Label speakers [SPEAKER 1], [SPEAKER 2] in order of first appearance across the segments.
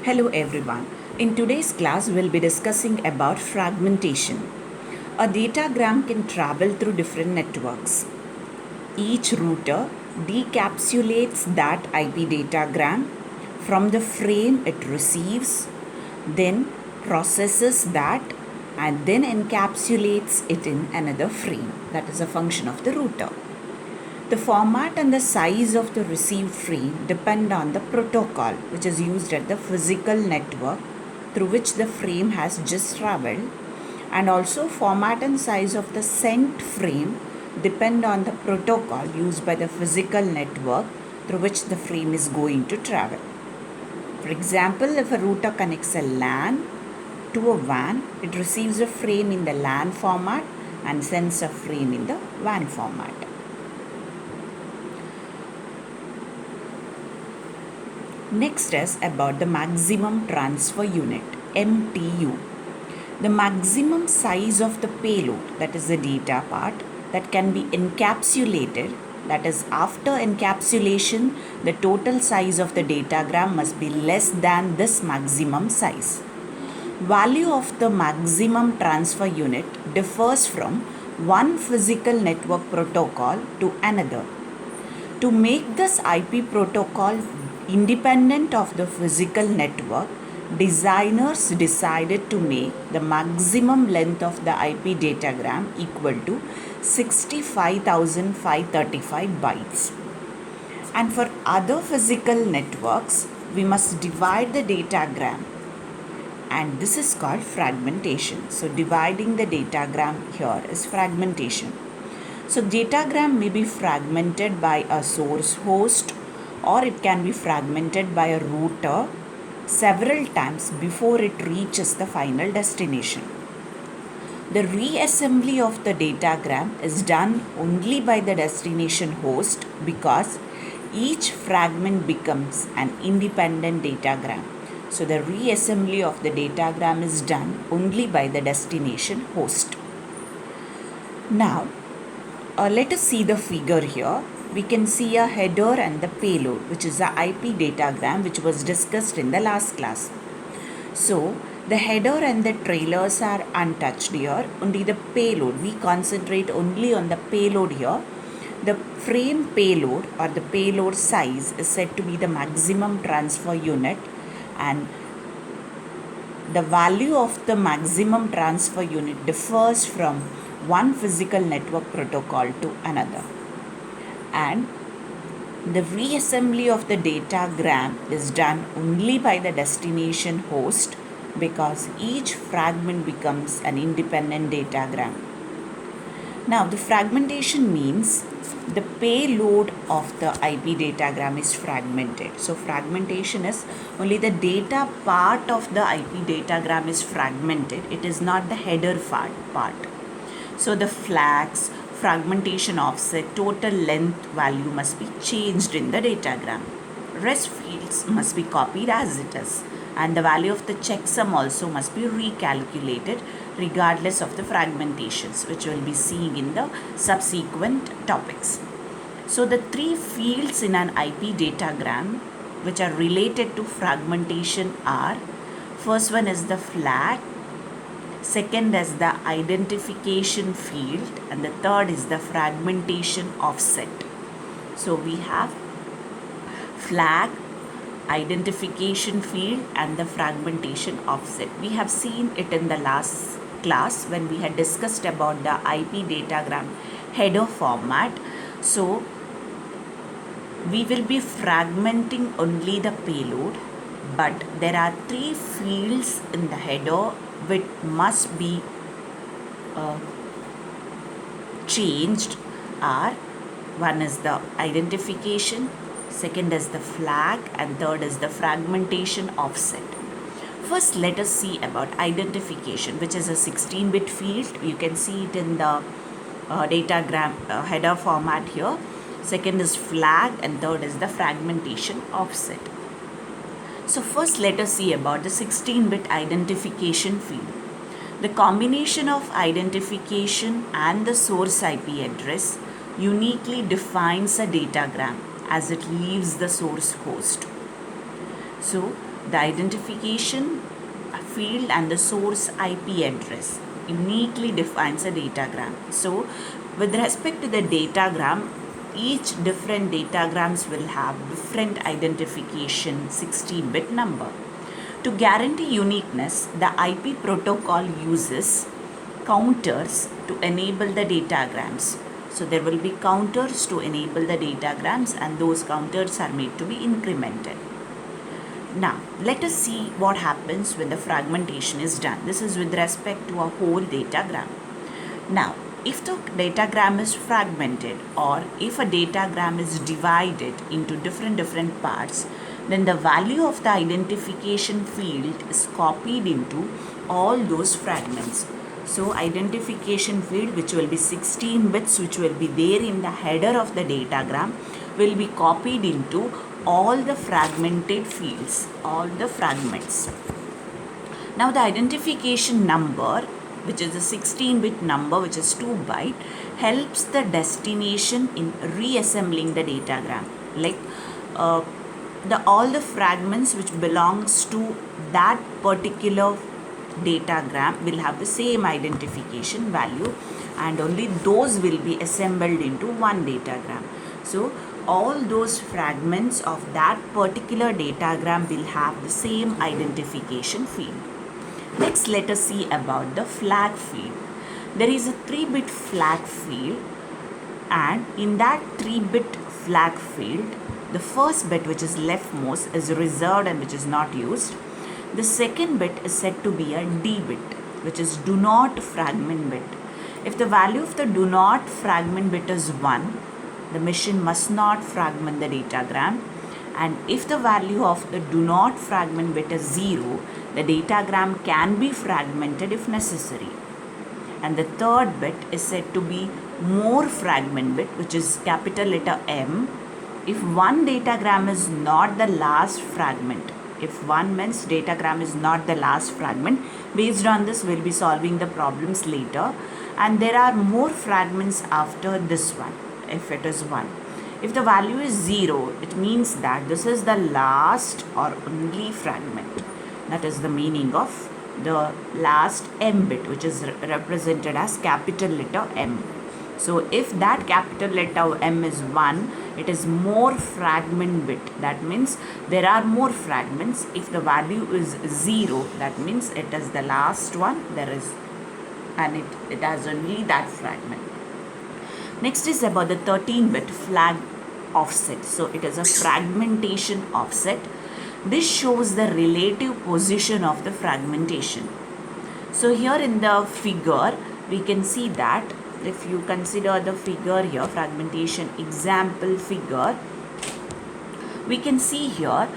[SPEAKER 1] Hello everyone. In today's class, we'll be discussing about fragmentation. A datagram can travel through different networks. Each router decapsulates that IP datagram from the frame it receives, then processes that, and then encapsulates it in another frame. That is a function of the router. The format and the size of the received frame depend on the protocol which is used at the physical network through which the frame has just traveled, and also format and size of the sent frame depend on the protocol used by the physical network through which the frame is going to travel. For example, if a router connects a LAN to a WAN, it receives a frame in the LAN format and sends a frame in the WAN format. Next is about the maximum transfer unit, MTU. The maximum size of the payload, that is the data part, that can be encapsulated, that is after encapsulation, the total size of the datagram must be less than this maximum size. Value of the maximum transfer unit differs from one physical network protocol to another. To make this IP protocol independent of the physical network, designers decided to make the maximum length of the IP datagram equal to 65,535 bytes. And for other physical networks, we must divide the datagram, and this is called fragmentation. So dividing the datagram here is fragmentation. So datagram may be fragmented by a source host, or it can be fragmented by a router several times before it reaches the final destination. The reassembly of the datagram is done only by the destination host because each fragment becomes an independent datagram. So the reassembly of the datagram is done only by the destination host. Now, let us see the figure here. We can see a header and the payload, which is the IP datagram which was discussed in the last class. So the header and the trailers are untouched here. Only the payload, we concentrate only on the payload here. The frame payload or the payload size is said to be the maximum transfer unit, and the value of the maximum transfer unit differs from one physical network protocol to another. And the reassembly of the datagram is done only by the destination host because each fragment becomes an independent datagram. Now, the fragmentation means the payload of the IP datagram is fragmented. So, fragmentation is only the data part of the IP datagram is fragmented. It is not the header part. So, the flags, fragmentation offset, total length value must be changed in the datagram. Rest fields must be copied as it is, and the value of the checksum also must be recalculated regardless of the fragmentations, which we'll be seeing in the subsequent topics. So the three fields in an IP datagram which are related to fragmentation are: first one is the flag, second is the identification field, and the third is the fragmentation offset. So we have flag, identification field, and the fragmentation offset. We have seen it in the last class when we had discussed about the IP datagram header format. So we will be fragmenting only the payload, but there are three fields in the header which must be changed. Are one is the identification, second is the flag, and third is the fragmentation offset. First, let us see about identification, which is a 16-bit field. You can see it in the datagram header format here. Second is flag, and third is the fragmentation offset. So first, let us see about the 16-bit identification field. The combination of identification and the source IP address uniquely defines a datagram as it leaves the source host. So the identification field and the source IP address uniquely defines a datagram. So with respect to the datagram, each different datagrams will have different identification 16-bit number. To guarantee uniqueness, the IP protocol uses counters to enable the datagrams. So there will be counters to enable the datagrams, and those counters are made to be incremented. Now, let us see what happens when the fragmentation is done. This is with respect to a whole datagram. Now, if the datagram is fragmented, or if a datagram is divided into different parts, then the value of the identification field is copied into all those fragments. So identification field, which will be 16 bits, which will be there in the header of the datagram, will be copied into all the fragmented fields, all the fragments. Now the identification number, which is a 16-bit number, which is 2 byte, helps the destination in reassembling the datagram. Like all the fragments which belongs to that particular datagram will have the same identification value, and only those will be assembled into one datagram. So all those fragments of that particular datagram will have the same identification field. Next, let us see about the flag field. There is a 3-bit flag field, and in that 3-bit flag field, the first bit, which is leftmost, is reserved and which is not used. The second bit is said to be a D bit, which is do not fragment bit. If the value of the do not fragment bit is 1, the machine must not fragment the datagram. And if the value of the do not fragment bit is 0, the datagram can be fragmented if necessary. And the third bit is said to be more fragment bit, which is capital letter M. If one datagram is not the last fragment, if one means datagram is not the last fragment, based on this we'll be solving the problems later, and there are more fragments after this one, if it is 1. If the value is 0, it means that this is the last or only fragment. That is the meaning of the last M bit, which is represented as capital letter M. So if that capital letter M is 1, it is more fragment bit. That means there are more fragments. If the value is 0, that means it is the last one. And it has only that fragment. Next is about the 13-bit flag offset. So it is a fragmentation offset. This shows the relative position of the fragmentation. So here in the figure, we can see that if you consider the figure here, fragmentation example figure, we can see here,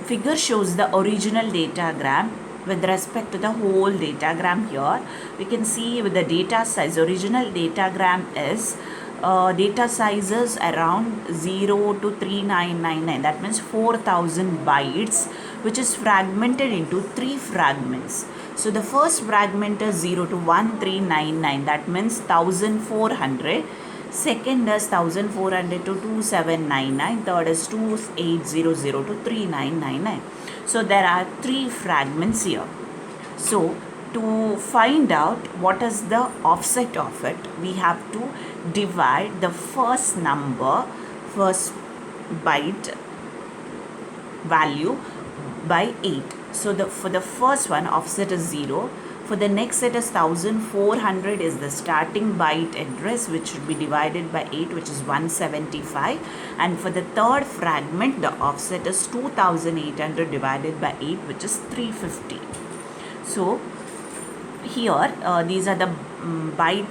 [SPEAKER 1] figure shows the original datagram with respect to the whole datagram. Here we can see with the data size, original datagram is data sizes around 0 to 3999, that means 4000 bytes, which is fragmented into 3 fragments. So the first fragment is 0 to 1399, that means 1400. Second is 1400 to 2799. Third is 2800 to 3999. So there are 3 fragments here. So to find out what is the offset of it, we have to divide the first byte value by 8. So for the first one, offset is 0. For the next set is 1400 is the starting byte address, which should be divided by 8, which is 175. And for the third fragment, the offset is 2800 divided by 8, which is 350. So here these are the byte,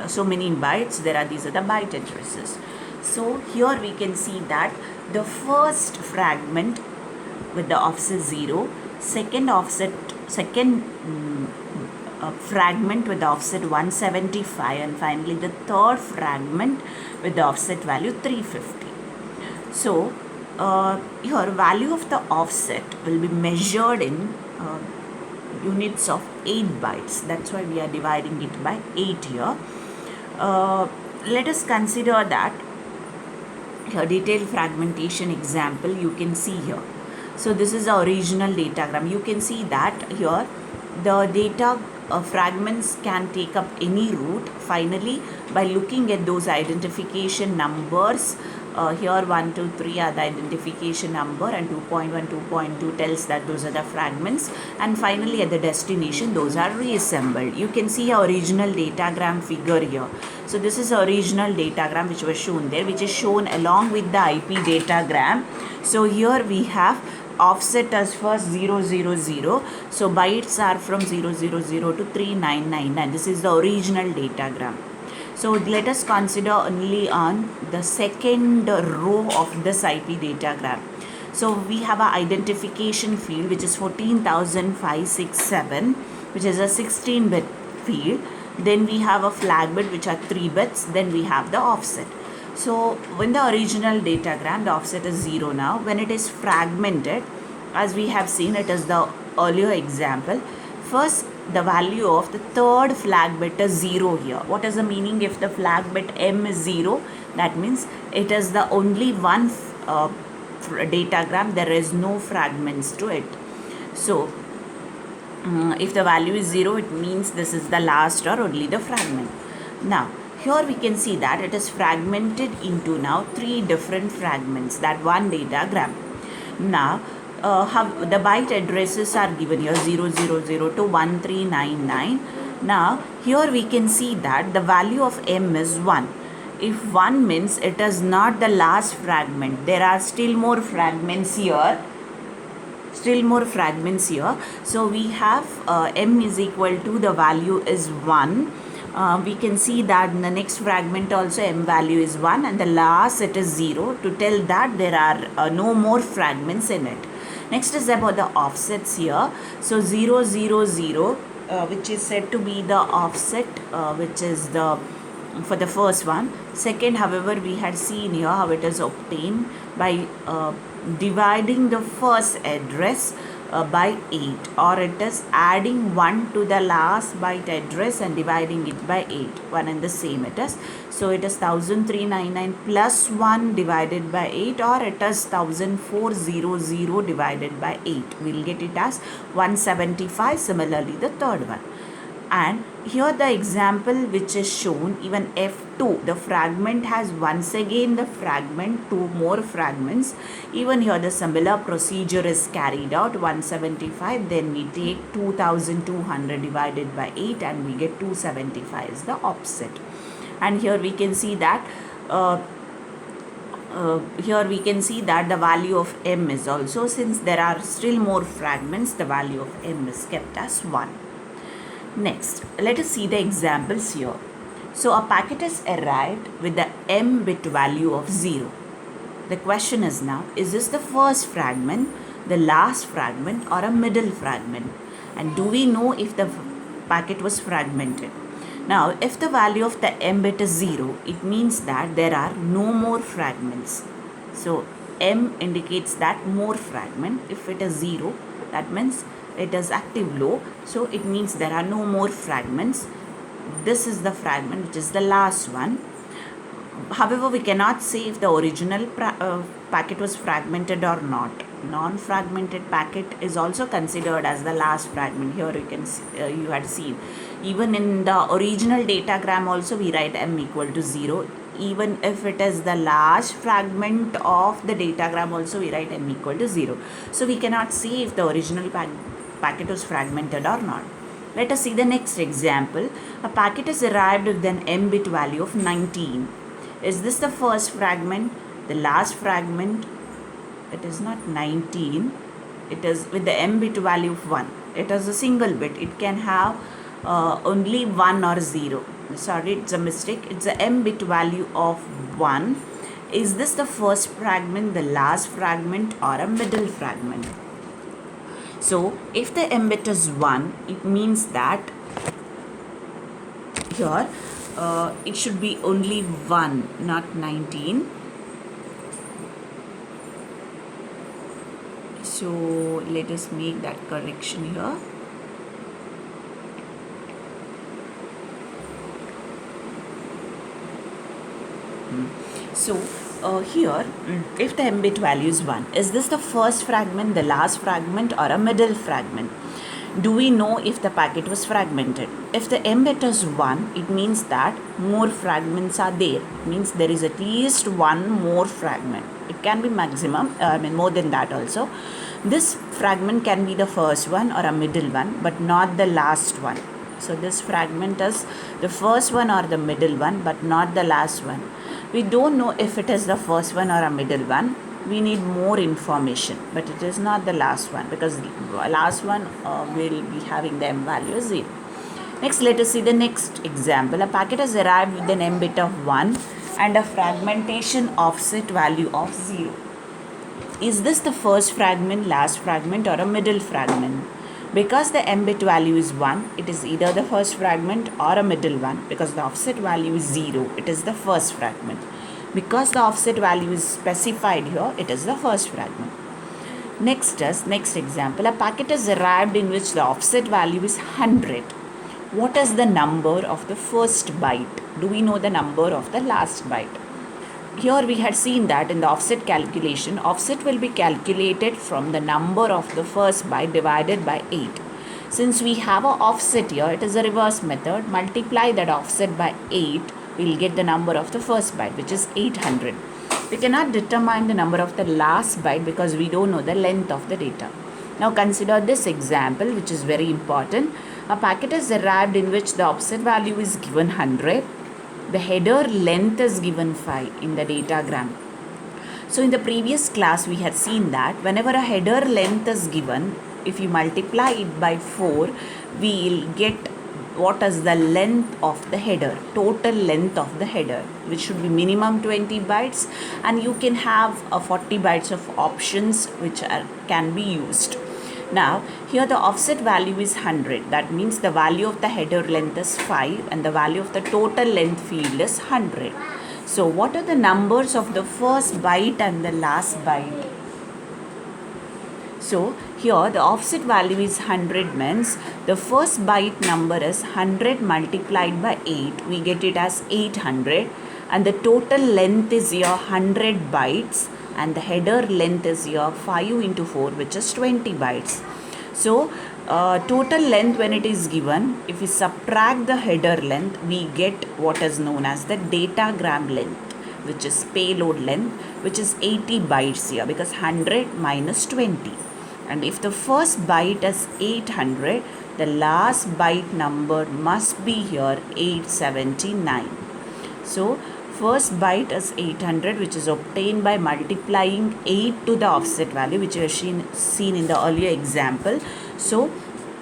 [SPEAKER 1] so many bytes there are, these are the byte addresses. So here we can see that the first fragment with the offset 0, second fragment with the offset 175, and finally the third fragment with the offset value 350. So here value of the offset will be measured in units of 8 bytes. That's why we are dividing it by 8 here. Let us consider that here detailed fragmentation example you can see here. So this is the original datagram. You can see that here the data fragments can take up any route. Finally, by looking at those identification numbers, here 1, 2, 3 are the identification number, and 2.1, 2.2 tells that those are the fragments, and finally at the destination those are reassembled. You can see our original datagram figure here. So this is the original datagram which was shown there, which is shown along with the IP datagram. So here we have offset as first 000, so bytes are from 000 to 3999. This is the original datagram. So let us consider only on the second row of this IP datagram. So we have an identification field which is 14,567, which is a 16-bit field. Then we have a flag bit which are 3 bits. Then we have the offset. So when the original datagram, the offset is 0 now. When it is fragmented, as we have seen, it is the earlier example. First, the value of the third flag bit is 0 here. What is the meaning if the flag bit M is 0? That means it is the only one datagram. There is no fragments to it. So if the value is 0, it means this is the last or only the fragment. Now, here we can see that it is fragmented into now 3 different fragments, that one datagram. Now, how the byte addresses are given here 000 to 1399. Now, here we can see that the value of M is 1. If 1 means it is not the last fragment, there are still more fragments here. So we have M is equal to the value is 1. We can see that in the next fragment also M value is 1, and the last it is 0, to tell that there are no more fragments in it. Next is about the offsets here. So 000, which is said to be the offset, which is the for the first one. Second, however, we had seen here how it is obtained by dividing the first address by 8, or it is adding 1 to the last byte address and dividing it by 8. One and the same it is. So it is 1399 plus 1 divided by 8, or it is 1400 divided by 8. We will get it as 175. Similarly, the third one. And here the example which is shown, even F2, the fragment has once again the fragment, 2 more fragments. Even here the similar procedure is carried out, 175, then we take 2200 divided by 8 and we get 275 is the offset. And here we can see that the value of M is also, since there are still more fragments, the value of M is kept as 1. Next, let us see the examples here. So a packet is arrived with the M bit value of 0. The question is now, is this the first fragment, the last fragment, or a middle fragment? And do we know if the packet was fragmented? Now, if the value of the M bit is 0, it means that there are no more fragments. So M indicates that more fragment. If it is 0, that means it is active low, so it means there are no more fragments. This is the fragment which is the last one. However, we cannot say if the original packet was fragmented or not. Non-fragmented packet is also considered as the last fragment. Here you can see, you had seen, even in the original datagram also we write M equal to 0. Even if it is the last fragment of the datagram also we write M equal to 0. So we cannot see if the original packet was fragmented or not. Let us see the next example. A packet is arrived with an M bit value of 19. Is this the first fragment, the last fragment? It is not 19. It is with the M bit value of 1. It is a single bit. It can have only 1 or 0. Sorry, it's a mistake. It's a M bit value of 1. Is this the first fragment, the last fragment, or a middle fragment? So if the M bit is 1, it means that here it should be only 1, not 19. So let us make that correction here. So here, if the m bit value is 1, is this the first fragment, the last fragment, or a middle fragment? Do we know if the packet was fragmented? If the m bit is 1, it means that more fragments are there. It means there is at least one more fragment. It can be maximum, more than that also. This fragment can be the first one or a middle one, but not the last one. So this fragment is the first one or the middle one, but not the last one. We don't know if it is the first one or a middle one. We need more information, but it is not the last one, because the last one will be having the m value 0. Next, let us see the next example. A packet has arrived with an m bit of 1 and a fragmentation offset value of 0. Is this the first fragment, last fragment, or a middle fragment? Because the m bit value is 1, it is either the first fragment or a middle one. Because the offset value is 0, it is the first fragment. Because the offset value is specified here, it is the first fragment. Next example, a packet has arrived in which the offset value is 100. What is the number of the first byte? Do we know the number of the last byte? Here we had seen that in the offset calculation, offset will be calculated from the number of the first byte divided by 8. Since we have an offset here, it is a reverse method. Multiply that offset by 8, we will get the number of the first byte, which is 800. We cannot determine the number of the last byte because we don't know the length of the data. Now consider this example, which is very important. A packet has arrived in which the offset value is given 100. The header length is given 5 in the datagram. So in the previous class we had seen that whenever a header length is given, if you multiply it by 4, we will get what is the length of the header, total length of the header, which should be minimum 20 bytes, and you can have 40 bytes of options which can be used. Now here the offset value is 100. That means the value of the header length is 5 and the value of the total length field is 100. So what are the numbers of the first byte and the last byte? So here the offset value is 100, means the first byte number is 100 multiplied by 8. We get it as 800, and the total length is here 100 bytes, and the header length is here 5 into 4, which is 20 bytes. So total length when it is given, if we subtract the header length, we get what is known as the datagram length, which is payload length, which is 80 bytes here, because 100 minus 20. And if the first byte is 800, the last byte number must be here 879. So first byte is 800, which is obtained by multiplying 8 to the offset value, which we have seen in the earlier example. So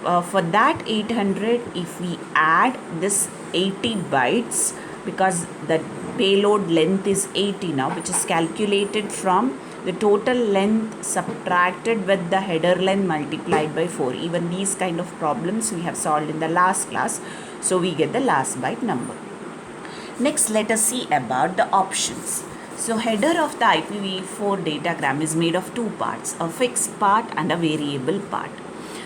[SPEAKER 1] for that 800, if we add this 80 bytes, because the payload length is 80 now, which is calculated from the total length subtracted with the header length multiplied by 4. Even these kind of problems we have solved in the last class. So we get the last byte number. Next, let us see about the options. So header of the IPv4 datagram is made of two parts, a fixed part and a variable part.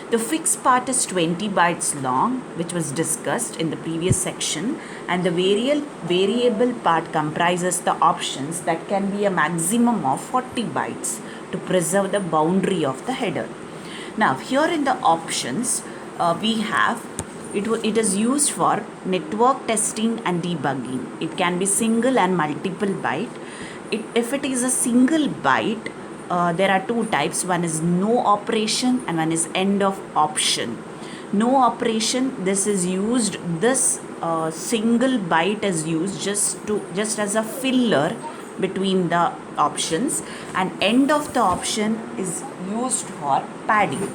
[SPEAKER 1] The fixed part is 20 bytes long, which was discussed in the previous section, and the variable part comprises the options that can be a maximum of 40 bytes to preserve the boundary of the header. Now here in the options we have it is used for network testing and debugging. It can be single and multiple byte. If it is a single byte, there are two types. One is no operation and one is end of option. No operation, this is used, this single byte is used just as a filler between the options, and end of the option is used for padding.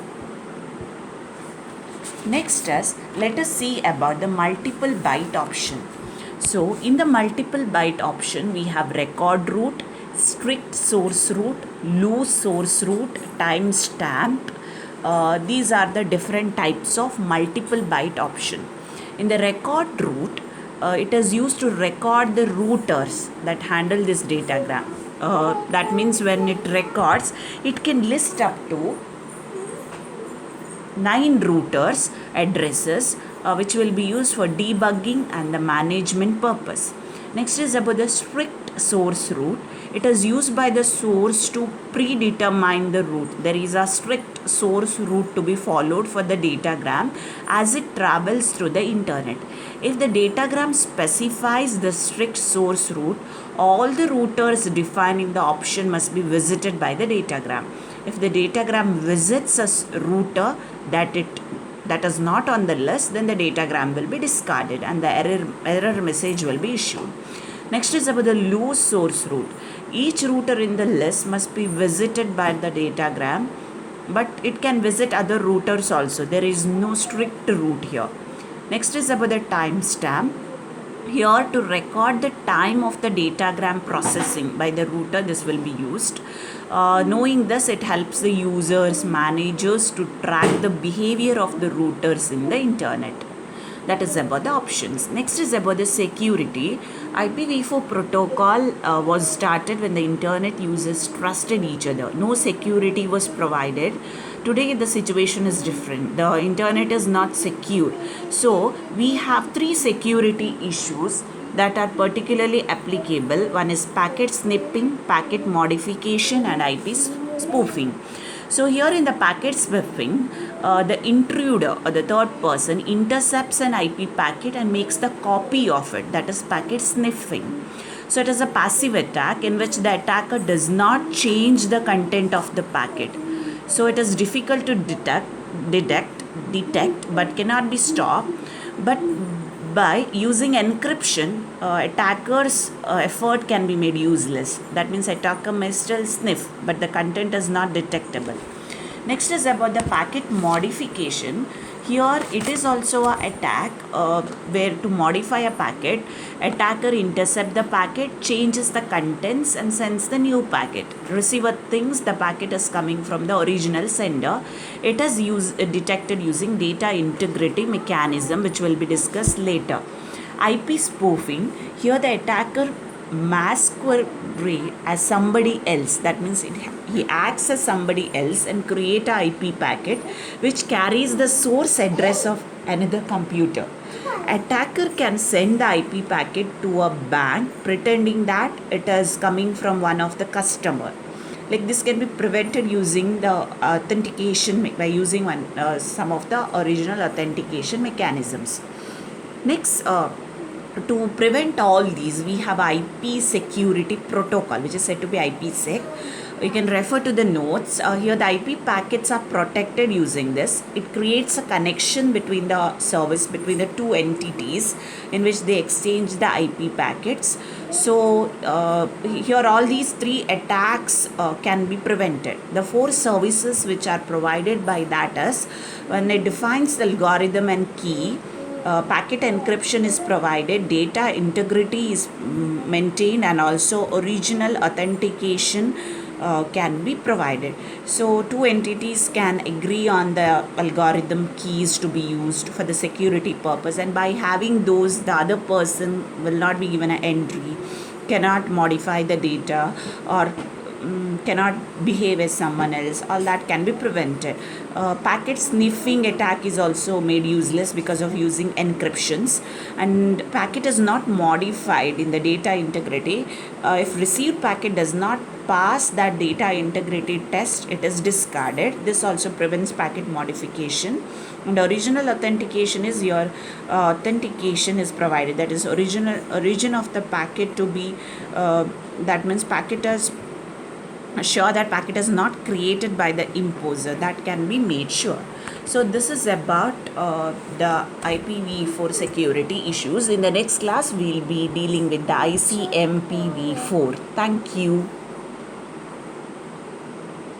[SPEAKER 1] Next is, let us see about the multiple byte option. So in the multiple byte option, we have record route, strict source route, loose source route, timestamp. These are the different types of multiple byte option. In the record route, it is used to record the routers that handle this datagram. That means when it records, it can list up to 9 routers addresses, which will be used for debugging and the management purpose. Next is about the strict strict source route. It is used by the source to predetermine the route. There is a strict source route to be followed for the datagram as it travels through the internet. If the datagram specifies the strict source route, all the routers defining the option must be visited by the datagram. If the datagram visits a router that is not on the list, then the datagram will be discarded and the error message will be issued. Next is about the loose source route. Each router in the list must be visited by the datagram, but it can visit other routers also. There is no strict route here. Next is about the timestamp. Here, to record the time of the datagram processing by the router, this will be used. Knowing this, it helps the users, managers to track the behavior of the routers in the internet. That is about the options. Next is about the security. IPv4 protocol was started when the internet users trusted each other. No security was provided. Today the situation is different. The internet is not secure. So we have three security issues that are particularly applicable. One is packet sniffing, packet modification, and IP spoofing. So here in the packet sniffing, the intruder or the third person intercepts an IP packet and makes the copy of it. That is packet sniffing. So it is a passive attack in which the attacker does not change the content of the packet. So it is difficult to detect, but cannot be stopped. But by using encryption, attacker's effort can be made useless. That means attacker may still sniff, but the content is not detectable. Next is about the packet modification. Here it is also an attack where to modify a packet, attacker intercepts the packet, changes the contents and sends the new packet. Receiver thinks the packet is coming from the original sender. It is detected using data integrity mechanism, which will be discussed later. IP spoofing. Here the attacker masquerade as somebody else. That means he acts as somebody else and create a IP packet which carries the source address of another computer. Attacker can send the IP packet to a bank pretending that it is coming from one of the customer. Like this can be prevented using the authentication by using some of the original authentication mechanisms. Next, to prevent all these, we have IP security protocol, which is said to be IPsec. You can refer to the notes. Here the IP packets are protected using this. It creates a connection between the service, between the two entities in which they exchange the IP packets. So here all these three attacks can be prevented. The four services which are provided by that is, when it defines the algorithm and key, packet encryption is provided, data integrity is maintained, and also original authentication can be provided. So two entities can agree on the algorithm keys to be used for the security purpose, and by having those, the other person will not be given an entry, cannot modify the data, or cannot behave as someone else. All that can be prevented. Packet sniffing attack is also made useless because of using encryptions, and packet is not modified in the data integrity. If received packet does not pass that data integrity test, it is discarded. This also prevents packet modification. And original authentication is your authentication is provided, that is origin of the packet to be that means packet is sure that packet is not created by the imposer. That can be made sure. So this is about the IPv4 security issues. In the next class, we'll be dealing with the ICMPv4. Thank you.